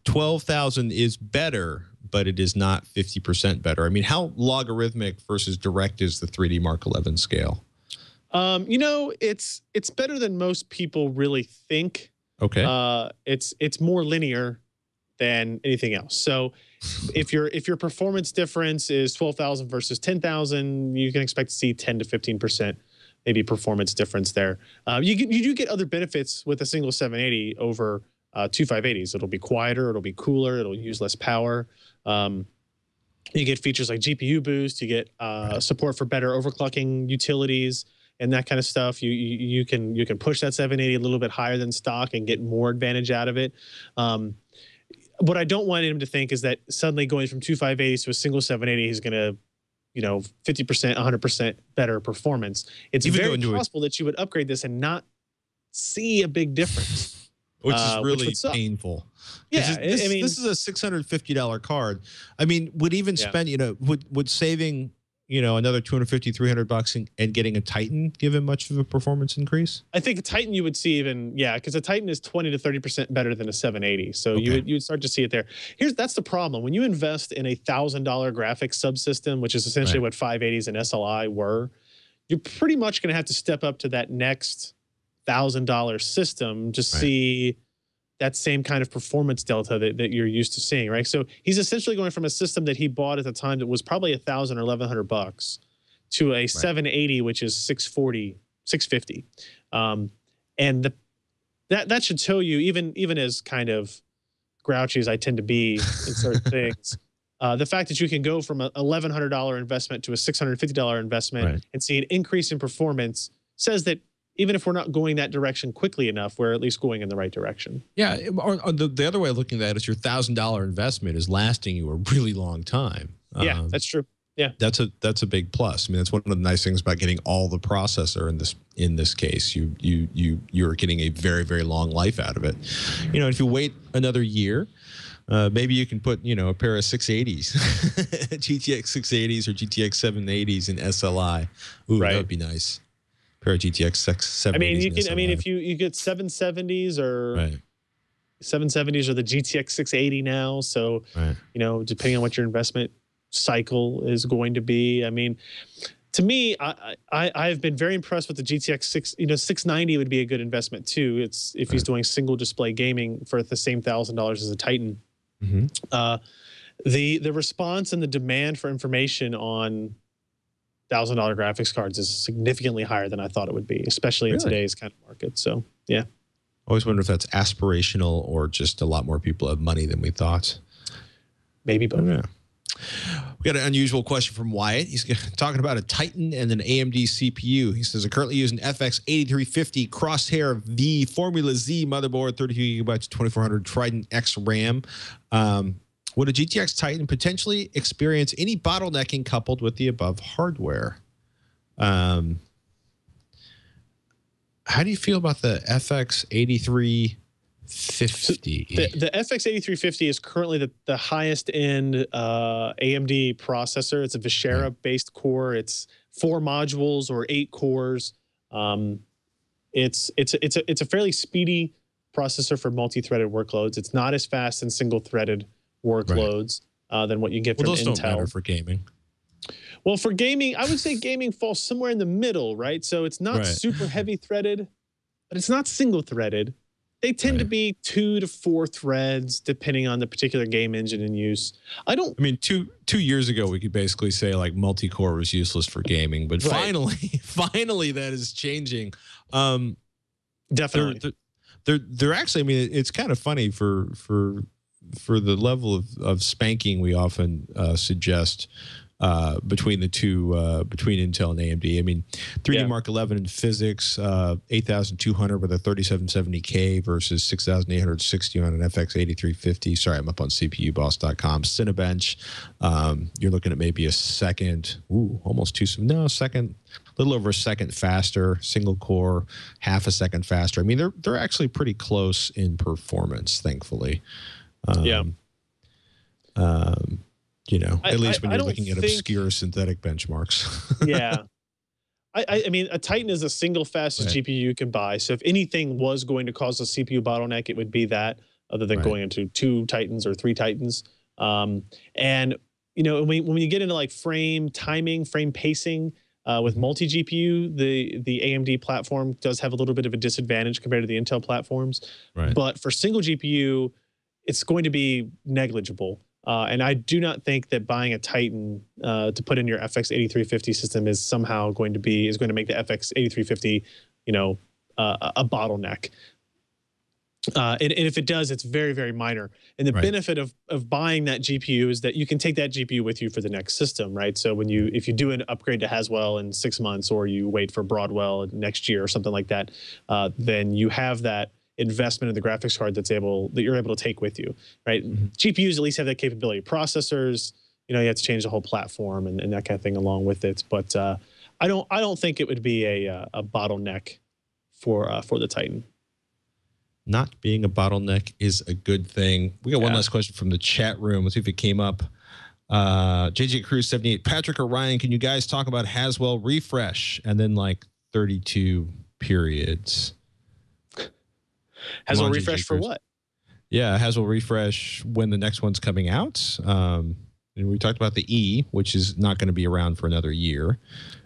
12,000 is better, but it is not 50% better. I mean, how logarithmic versus direct is the 3D Mark 11 scale? You know, it's better than most people really think. Okay. It's more linear than anything else. So if your performance difference is 12,000 versus 10,000, you can expect to see 10 to 15% maybe performance difference there. You do get other benefits with a single 780 over two 580s. It'll be quieter, it'll be cooler, it'll use less power. You get features like GPU boost, you get support for better overclocking utilities and that kind of stuff. You can push that 780 a little bit higher than stock and get more advantage out of it. What I don't want him to think is that suddenly going from two 580s to a single 780 is going to, 50%, 100% better performance. It's very possible that you would upgrade this and not see a big difference. Which is really painful. Yeah, this is a $650 card. I mean, would even spend, would saving, another $250, $300 and getting a Titan give him much of a performance increase? I think a Titan you would see even, because a Titan is 20 to 30% better than a 780. So you would start to see it there. That's the problem. When you invest in a $1,000 graphics subsystem, which is essentially what 580s and SLI were, you're pretty much going to have to step up to that next $1,000 system to see that same kind of performance delta that you're used to seeing, right? So he's essentially going from a system that he bought at the time that was probably $1,000 or $1,100 to a 780, which is $640, $650, and that should tell you, even as kind of grouchy as I tend to be in certain things, the fact that you can go from a $1,100 investment to a $650 investment and see an increase in performance says that even if we're not going that direction quickly enough, we're at least going in the right direction. Yeah, or the other way of looking at that is your $1,000 investment is lasting you a really long time. Yeah, that's true. Yeah, that's a big plus. I mean, that's one of the nice things about getting all the processor in this case. You're getting a very, very long life out of it. If you wait another year, Maybe you can put, a pair of 680s, GTX 680s or GTX 780s in SLI. Ooh, Right. that would be nice. Pair of GTX 780s. I mean, you in can. I mean, SLI. if you get 770s or Right. 770s or the GTX 680 now, so Right. depending on what your investment cycle is going to be. I mean, to me, I've been very impressed with the GTX 690 would be a good investment too. It's if he's doing single display gaming for the same $1,000 as a Titan. Mm-hmm. The response and the demand for information on $1,000 graphics cards is significantly higher than I thought it would be, especially in today's kind of market. So yeah. Always wonder if that's aspirational or just a lot more people have money than we thought. Maybe both. Yeah. We got an unusual question from Wyatt. He's talking about a Titan and an AMD CPU. He says, I currently use an FX 8350 Crosshair V Formula Z motherboard, 32 gigabytes, 2400 Trident X RAM. Would a GTX Titan potentially experience any bottlenecking coupled with the above hardware? How do you feel about the FX 8350? The FX 8350 is currently the highest end AMD processor. It's a Vishera based core. It's 4 modules or 8 cores. It's a fairly speedy processor for multi-threaded workloads. It's not as fast in single-threaded workloads than what you get from those Intel. Don't matter for gaming. Well, for gaming, I would say gaming falls somewhere in the middle, right? So it's not super heavy threaded, but it's not single threaded. They tend to be 2 to 4 threads, depending on the particular game engine in use. I mean, two years ago, we could basically say like multi-core was useless for gaming, but finally that is changing. Definitely. They're actually, I mean, it's kind of funny for the level of spanking we often suggest between the two, between Intel and AMD. I mean, 3D Mark 11 in physics, 8,200 with a 3770K versus 6,860 on an FX 8350. Sorry, I'm up on CPUBoss.com. Cinebench, you're looking at maybe a second, second, a little over a second faster, single core, half a second faster. I mean, they're actually pretty close in performance, thankfully. At least when you're looking at obscure synthetic benchmarks. Yeah. I mean, a Titan is the single fastest GPU you can buy. So if anything was going to cause a CPU bottleneck, it would be that, other than going into 2 Titans or 3 Titans. And, when you get into like frame timing, frame pacing, with multi-GPU, the AMD platform does have a little bit of a disadvantage compared to the Intel platforms. But for single GPU, it's going to be negligible. And I do not think that buying a Titan to put in your FX 8350 system is somehow going to make the FX 8350, a bottleneck. And if it does, it's very, very minor. And the benefit of buying that GPU is that you can take that GPU with you for the next system, right? So if you do an upgrade to Haswell in 6 months, or you wait for Broadwell next year or something like that, then you have that investment in the graphics card that you're able to take with you, right? GPUs at least have that capability. Processors, you have to change the whole platform and that kind of thing along with it. But I don't think it would be a bottleneck for the Titan. Not being a bottleneck is a good thing. We got one last question from the chat room. Let's see if it came up. JJ Cruz 78. Patrick or Ryan, can you guys talk about Haswell refresh and then like 32 periods? Haswell refresh for what? Yeah, Haswell refresh when the next one's coming out. And we talked about the E, which is not going to be around for another year.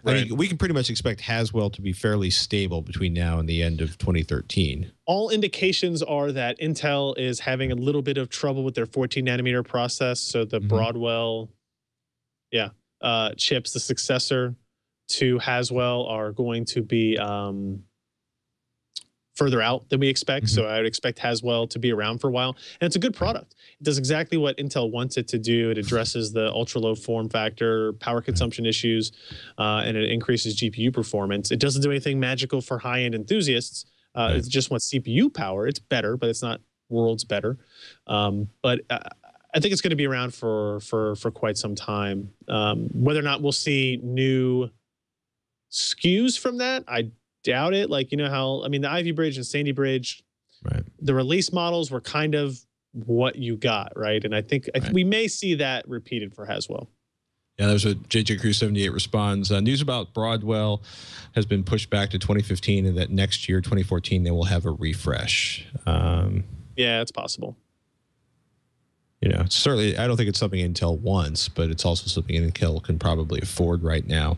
I mean, we can pretty much expect Haswell to be fairly stable between now and the end of 2013. All indications are that Intel is having a little bit of trouble with their 14 nanometer process. So the Broadwell, chips, the successor to Haswell, are going to be further out than we expect. So I would expect Haswell to be around for a while. And it's a good product. It does exactly what Intel wants it to do. It addresses the ultra low form factor, power consumption issues, and it increases GPU performance. It doesn't do anything magical for high-end enthusiasts. It just wants CPU power. It's better, but it's not worlds better. But I think it's going to be around for quite some time. Whether or not we'll see new SKUs from that, I doubt it. Like, the Ivy Bridge and Sandy Bridge, the release models were kind of what you got, right? And I think we may see that repeated for Haswell. Yeah, there's a JJ Crew 78 responds. News about Broadwell has been pushed back to 2015, and that next year, 2014, they will have a refresh. Yeah, it's possible. You know, certainly, I don't think it's something Intel wants, but it's also something Intel can probably afford right now.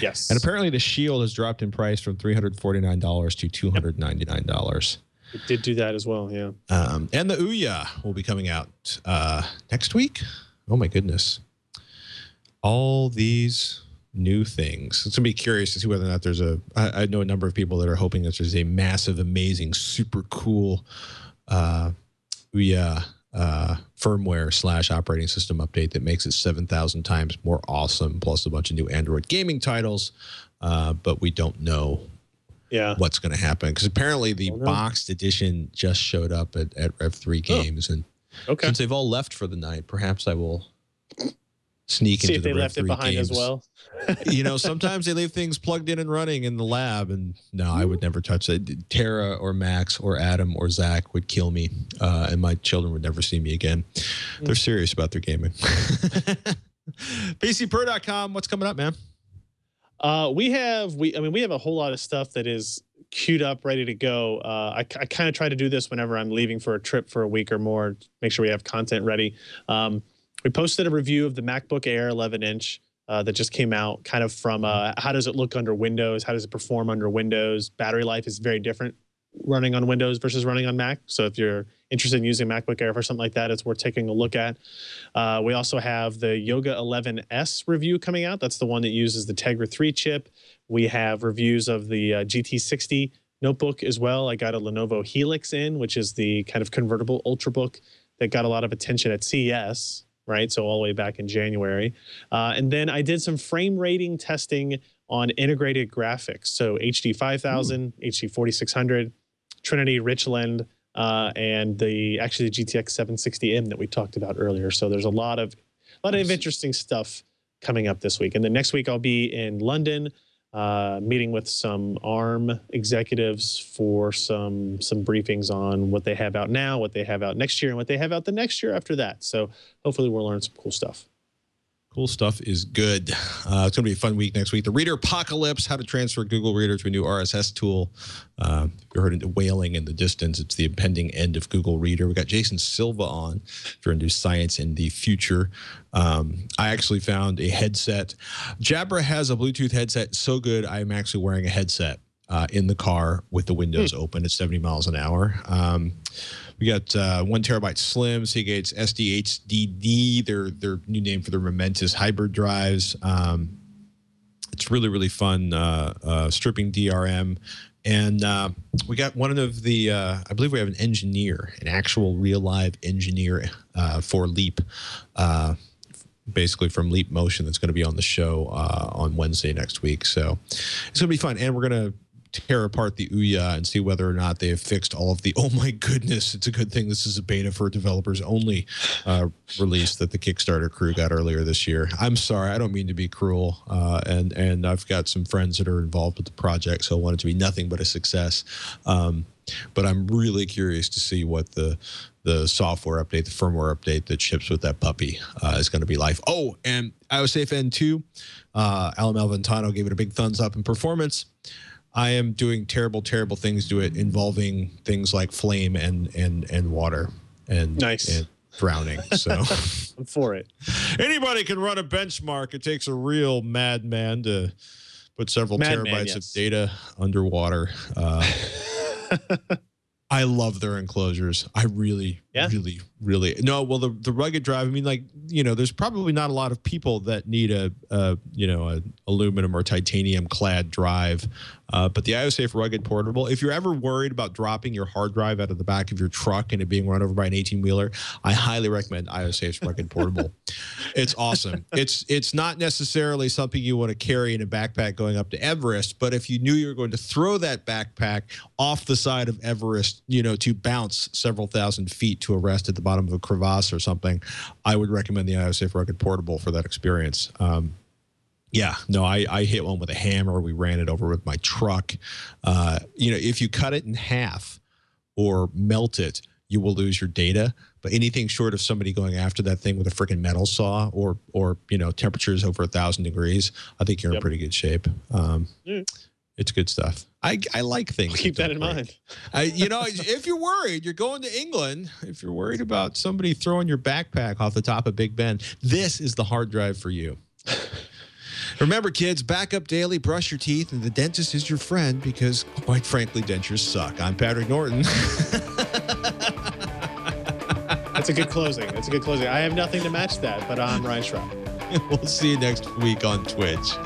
Yes. And apparently, the Shield has dropped in price from $349 to $299. It did do that as well, yeah. And the Ouya will be coming out next week. Oh my goodness! All these new things. It's gonna be curious to see whether or not there's a. I know a number of people that are hoping that there's a massive, amazing, super cool Ouya firmware / operating system update that makes it 7,000 times more awesome, plus a bunch of new Android gaming titles. But we don't know what's going to happen, because apparently the boxed edition just showed up at Rev3 Games, and since they've all left for the night, perhaps I will sneak into the Rev3 left it behind games as well. You know, sometimes they leave things plugged in and running in the lab, and no, I would never touch that. Tara or Max or Adam or Zach would kill me, and my children would never see me again. They're serious about their gaming. PCPro.com, what's coming up, man? We have a whole lot of stuff that is queued up, ready to go. I kind of try to do this whenever I'm leaving for a trip for a week or more, make sure we have content ready. We posted a review of the MacBook Air 11-inch that just came out, kind of from how does it look under Windows? How does it perform under Windows? Battery life is very different running on Windows versus running on Mac. So if you're interested in using MacBook Air for something like that, it's worth taking a look at. We also have the Yoga 11S review coming out. That's the one that uses the Tegra 3 chip. We have reviews of the GT60 notebook as well. I got a Lenovo Helix in, which is the kind of convertible Ultrabook that got a lot of attention at CES. Right, so all the way back in January. And then I did some frame rating testing on integrated graphics. So HD 5000, HD 4600, Trinity Richland, and the GTX 760M that we talked about earlier. So there's a lot of interesting stuff coming up this week. And then next week I'll be in London, meeting with some ARM executives for some briefings on what they have out now, what they have out next year, and what they have out the next year after that. So hopefully we'll learn some cool stuff. Cool stuff is good. It's going to be a fun week next week. The Reader Apocalypse, how to transfer Google Reader to a new RSS tool. If you heard it wailing in the distance, it's the impending end of Google Reader. We got Jason Silva on if you're into science in the future. I actually found a headset. Jabra has a Bluetooth headset so good, I'm actually wearing a headset in the car with the windows open at 70 miles an hour. We got 1 terabyte Slim, Seagate's SDHDD, their new name for the Momentus hybrid drives. It's really, really fun, stripping DRM. And we got one of the, I believe we have an engineer, an actual real live engineer for Leap, basically from Leap Motion, that's going to be on the show on Wednesday next week. So it's going to be fun. And we're going to tear apart the Ouya and see whether or not they have fixed all of the, oh my goodness, it's a good thing this is a beta for developers only release that the Kickstarter crew got earlier this year. I'm sorry, I don't mean to be cruel, and I've got some friends that are involved with the project, so I want it to be nothing but a success. But I'm really curious to see what the software update, the firmware update that ships with that puppy is going to be like. Oh, and iOS N2, Alan Malventano gave it a big thumbs up in performance. I am doing terrible, terrible things to it, involving things like flame and water and drowning. So I'm for it. Anybody can run a benchmark. It takes a real madman to put several terabytes of data underwater. I love their enclosures. I really, really. No, well, the rugged drive, I mean, like, you know, there's probably not a lot of people that need a aluminum or titanium clad drive. But the IOSafe Rugged Portable, if you're ever worried about dropping your hard drive out of the back of your truck and it being run over by an 18-wheeler, I highly recommend IOSafe's Rugged Portable. It's awesome. It's not necessarily something you want to carry in a backpack going up to Everest, but if you knew you were going to throw that backpack off the side of Everest, you know, to bounce several thousand feet to a rest at the bottom of a crevasse or something, I would recommend the IOSafe Rugged Portable for that experience. Yeah, no, I hit one with a hammer. We ran it over with my truck. You know, if you cut it in half or melt it, you will lose your data. But anything short of somebody going after that thing with a freaking metal saw or temperatures over 1,000 degrees, I think you're in pretty good shape. It's good stuff. I like things. Keep that in mind. If you're worried, you're going to England. If you're worried about somebody throwing your backpack off the top of Big Ben, this is the hard drive for you. Remember, kids, back up daily, brush your teeth, and the dentist is your friend because, quite frankly, dentures suck. I'm Patrick Norton. That's a good closing. I have nothing to match that, but I'm Ryan Schraub. We'll see you next week on Twitch.